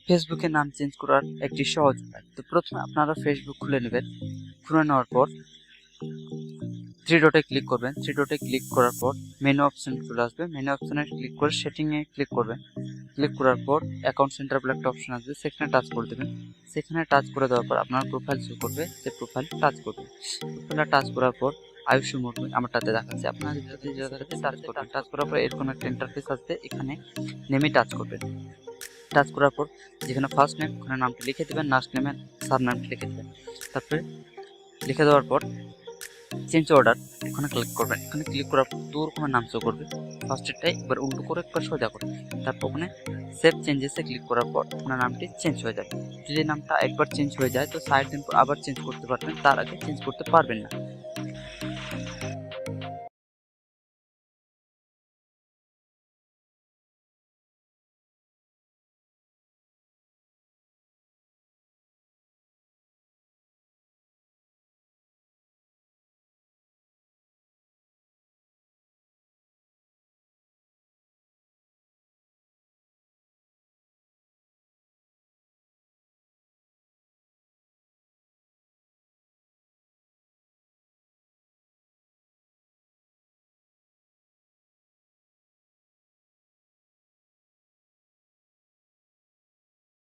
ফেসবুকের নাম চেঞ্জ করার একটি সহজ উপায়। তো প্রথমে আপনারা ফেসবুক খুলে নেবেন। খুলে নেওয়ার পর থ্রি ডটে ক্লিক করবেন। থ্রি ডটে ক্লিক করার পর মেনু অপশন চলে আসবে। মেনু অপশনে ক্লিক করে সেটিংয়ে ক্লিক করবেন। ক্লিক করার পর অ্যাকাউন্ট সেন্টার বলে একটা অপশন আসবে, সেখানে টাচ করে দেবেন। সেখানে টাচ করে দেওয়ার পর আপনার প্রোফাইল শো করবে, সেই প্রোফাইল টাচ করবেন। প্রোফাইলটা টাচ করার পর আয়ুষ্য মুর্মু আমারটাতে দেখাচ্ছে, আপনার যেটাতে টাচ করবেন। টাচ করার পর এরকম একটা ইন্টারফেস আসবে, এখানে নেমে টাচ করবেন। টাচ করার পর যেখানে ফার্স্ট নেম ওখানে নামটি লিখে দেবেন, লাস্ট নেমে সাব নামটি লিখে দেবেন। তারপরে লিখে দেওয়ার পর চেঞ্জ অর্ডার ওখানে ক্লিক করবেন। এখানে ক্লিক করার পর তোর কোনো নাম শো করবে, ফার্স্টেরটাই একবার উল্টো করে একবার সোজা করে, তারপর ওখানে সেভ চেঞ্জেসে ক্লিক করার পর আপনার নামটি চেঞ্জ হয়ে যাবে। যদি নামটা একবার চেঞ্জ হয়ে যায় তো 60 দিন পর আবার চেঞ্জ করতে পারবেন, তার আগে চেঞ্জ করতে পারবেন না।